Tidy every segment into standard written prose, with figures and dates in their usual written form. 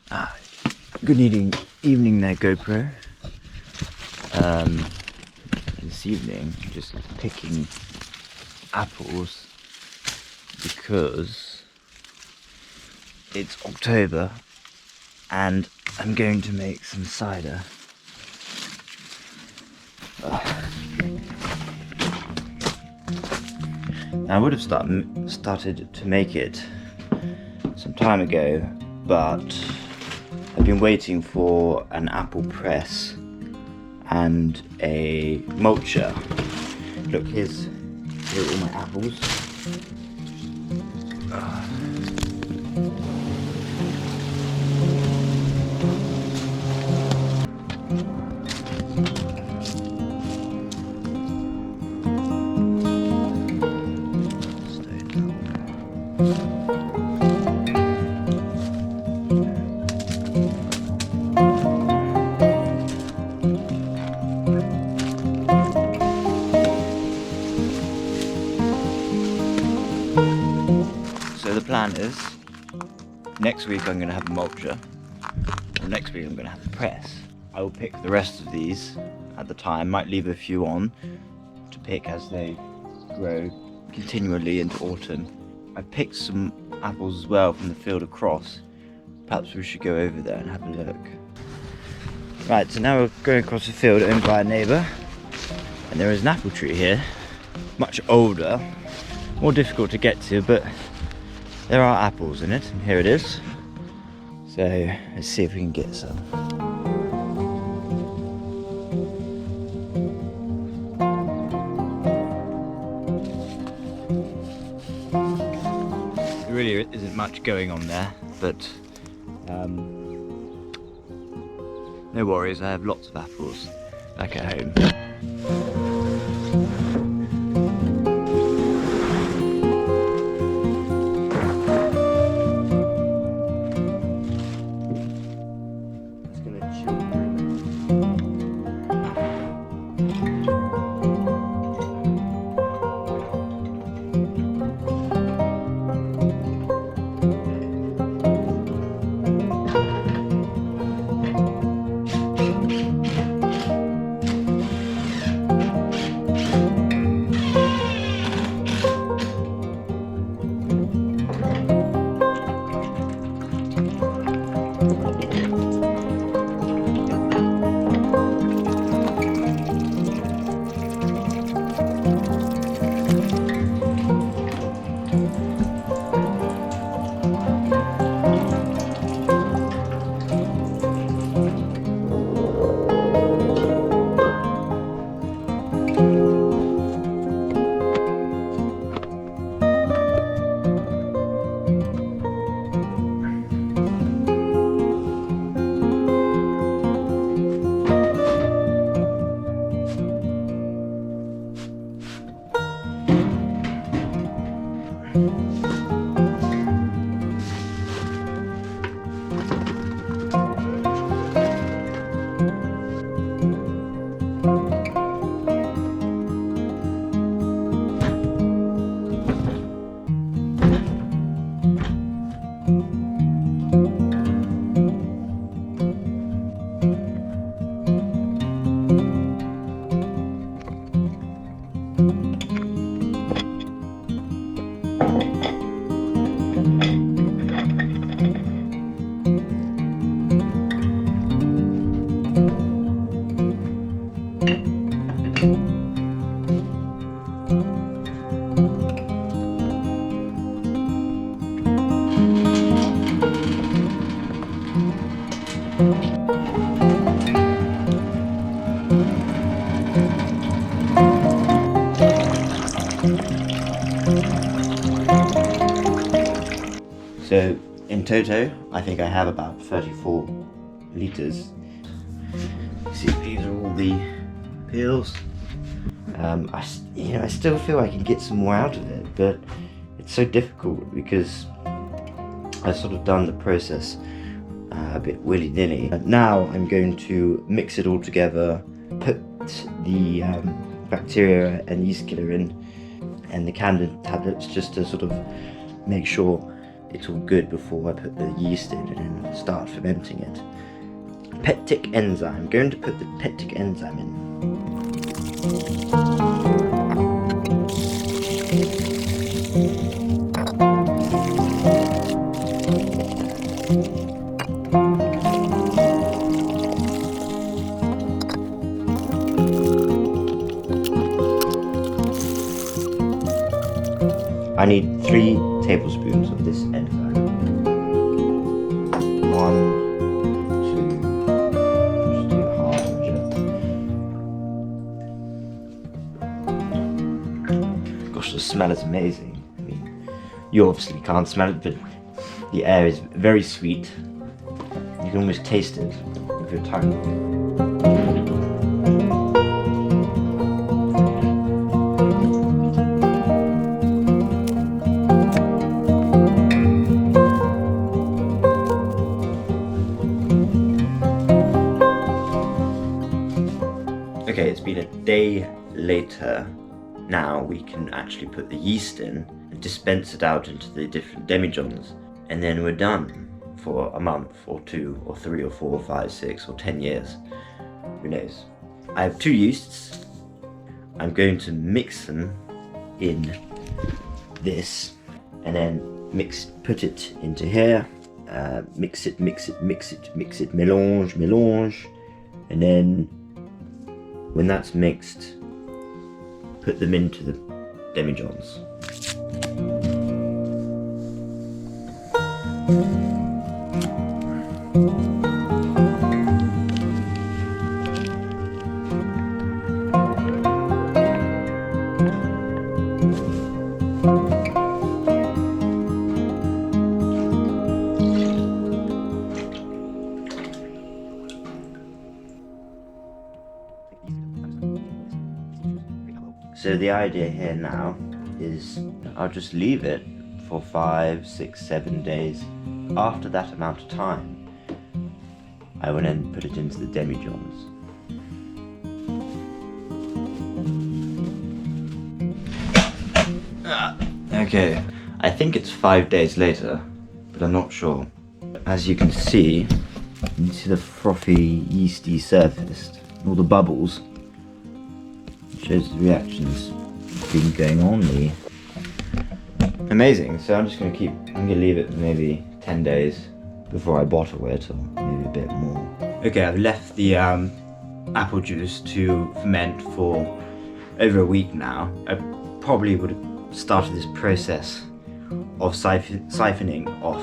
Good evening there, GoPro. This evening, just picking apples because it's October and I'm going to make some cider. I would have started to make it some time ago, but I've been waiting for an apple press and a mulcher. Look, here are all my apples. So the plan is, next week I'm going to have a mulcher, or next week I'm going to have a press. I will pick the rest of these at the time, might leave a few on to pick as they grow continually into autumn. I picked some apples as well from the field across. Perhaps we should go over there and have a look. Right, so now we're going across the field owned by a neighbour, and there is an apple tree here, much older, more difficult to get to, but there are apples in it, and here it is. So let's see if we can get some. There really isn't much going on there, but no worries, I have lots of apples back at home. So in toto, I think I have about 34 litres. See, these are all the peels. I still feel I can get some more out of it, but it's so difficult because I've sort of done the process a bit willy-nilly. Now I'm going to mix it all together, put the bacteria and yeast killer in, and the candid tablets just to sort of make sure it's all good before I put the yeast in and start fermenting it. Peptic enzyme. I'm going to put the peptic enzyme in. I need 3 tablespoons of this enzyme. 1, 2, just do half of it. Gosh, the smell is amazing. I mean, you obviously can't smell it, but the air is very sweet. You can almost taste it with your tongue. Okay, it's been a day later. Now we can actually put the yeast in and dispense it out into the different demijohns, and then we're done for a month or 2 or 3 or 4 or 5, 6 or 10 years. Who knows? I have 2 yeasts. I'm going to mix them in this and then put it into here. Mix it, mélange, and then when that's mixed, put them into the demijohns. So the idea here now is I'll just leave it for 5, 6, 7 days. After that amount of time, I will then put it into the demijohns. Okay, I think it's 5 days later, but I'm not sure. As you can see the frothy, yeasty surface, all the bubbles. Shows the reactions been going on there. Amazing. So I'm gonna leave it maybe 10 days before I bottle it, or maybe a bit more. Okay, I've left the apple juice to ferment for over a week now. I probably would have started this process of siphoning off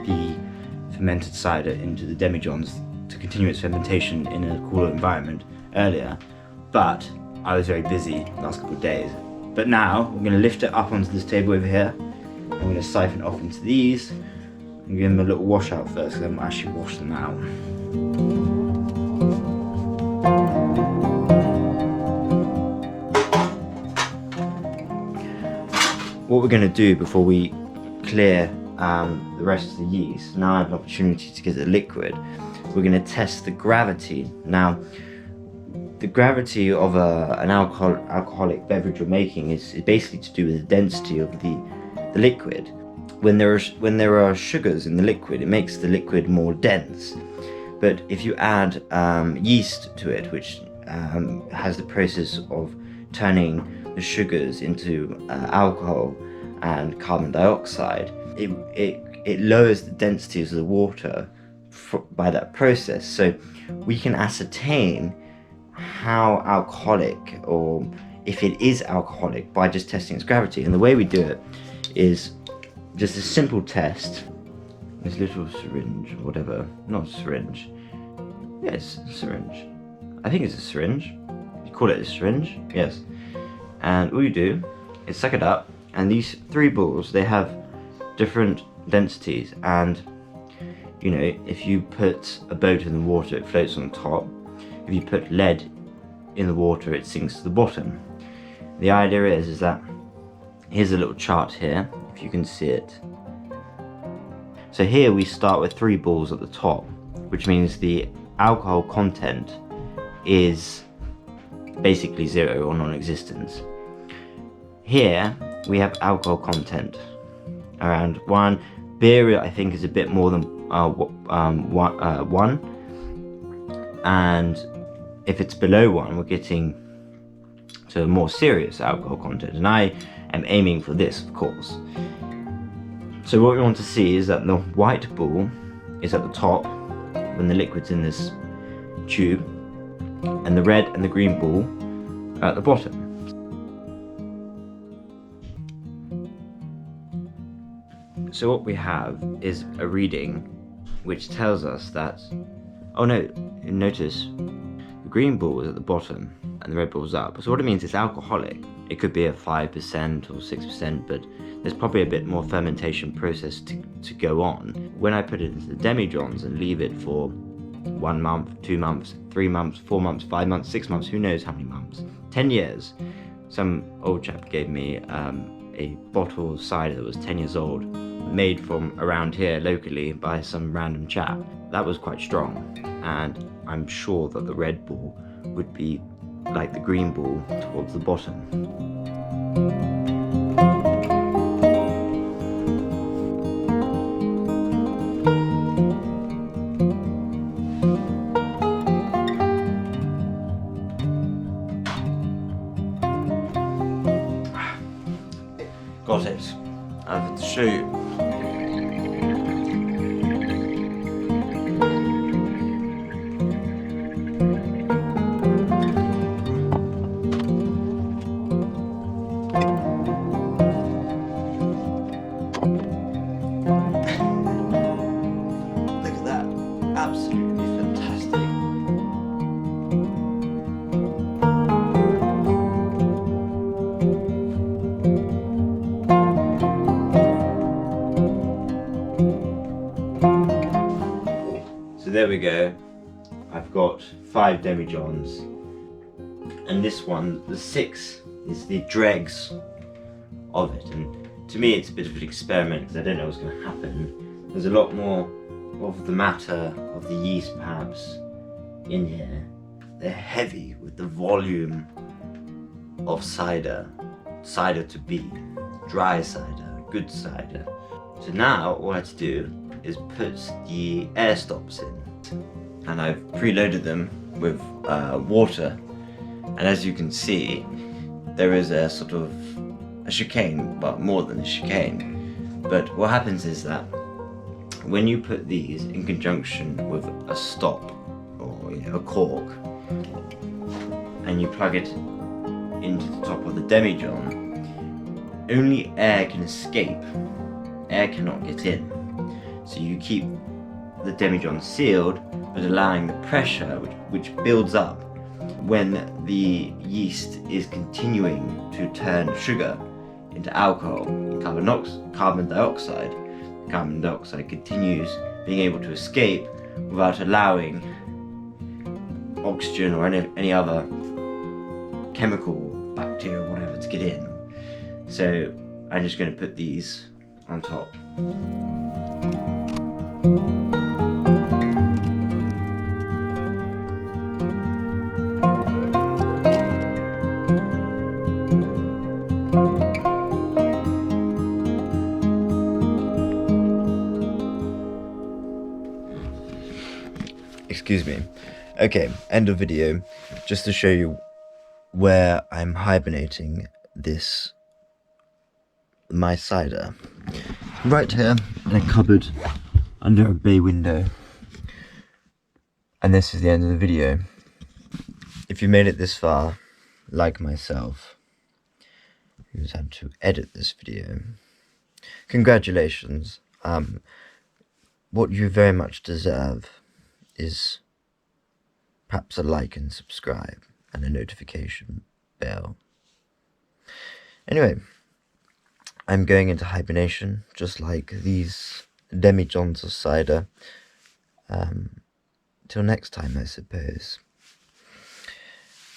the fermented cider into the demijohns to continue its fermentation in a cooler environment earlier, but I was very busy the last couple of days. But now I'm going to lift it up onto this table over here. I'm going to siphon it off into these and give them a little wash out first, because I haven't actually washed them out. What we're going to do before we clear the rest of the yeast, now I have an opportunity to get the liquid, we're going to test the gravity. Now, the gravity of an alcoholic beverage you're making is basically to do with the density of the liquid. When there are sugars in the liquid, it makes the liquid more dense. But if you add yeast to it, which has the process of turning the sugars into alcohol and carbon dioxide, it lowers the densities of the water by that process. So we can ascertain how alcoholic, or if it is alcoholic, by just testing its gravity. And the way we do it is just a simple test. This little syringe, or whatever, not a syringe. Yes, a syringe. I think it's a syringe. You call it a syringe? Yes. And all you do is suck it up, and these 3 balls, they have different densities, and you know, if you put a boat in the water, it floats on the top. If you put lead in the water, it sinks to the bottom. The idea is that, here's a little chart here, if you can see it. So here we start with 3 balls at the top, which means the alcohol content is basically 0 or non-existent. Here we have alcohol content around 1, Beer, I think, is a bit more than 1, and if it's below 1, we're getting to a more serious alcohol content, and I am aiming for this, of course. So what we want to see is that the white ball is at the top when the liquid's in this tube, and the red and the green ball are at the bottom. So what we have is a reading which tells us that, oh no, notice the green ball is at the bottom and the red ball's up. So what it means is alcoholic. It could be a 5% or 6%, but there's probably a bit more fermentation process to go on. When I put it into the demijohns and leave it for 1 month, 2 months, 3 months, 4 months, 5 months, 6 months, who knows how many months, 10 years. Some old chap gave me a bottle of cider that was 10 years old, made from around here locally by some random chap. That was quite strong, and I'm sure that the red ball would be like the green ball towards the bottom. Got it. I have to show you. Look at that. Absolutely fantastic. So there we go. I've got 5 demijohns, and this one, the 6, is the dregs of it. And to me, it's a bit of an experiment because I don't know what's going to happen. There's a lot more of the matter of the yeast, perhaps, in here. They're heavy with the volume of cider. Cider to be, dry cider, good cider. So now all I have to do is put the air stops in, and I've preloaded them with water, and as you can see, there is a sort of a chicane, but more than a chicane. But what happens is that when you put these in conjunction with a stop or a cork, and you plug it into the top of the demijohn, only air can escape. Air cannot get in. So you keep the demijohn sealed, but allowing the pressure which builds up when the yeast is continuing to turn sugar into alcohol, carbon dioxide. The carbon dioxide continues being able to escape without allowing oxygen or any other chemical, bacteria, whatever, to get in. So I'm just going to put these on top. Excuse me. Okay, end of video. Just to show you where I'm hibernating my cider. Right here in a cupboard under a bay window. And this is the end of the video. If you made it this far, like myself, who's had to edit this video, congratulations. What you very much deserve is perhaps a like and subscribe and a notification bell. Anyway, I'm going into hibernation, just like these demijohns of cider. Till next time, I suppose.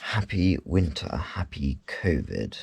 Happy winter, happy COVID.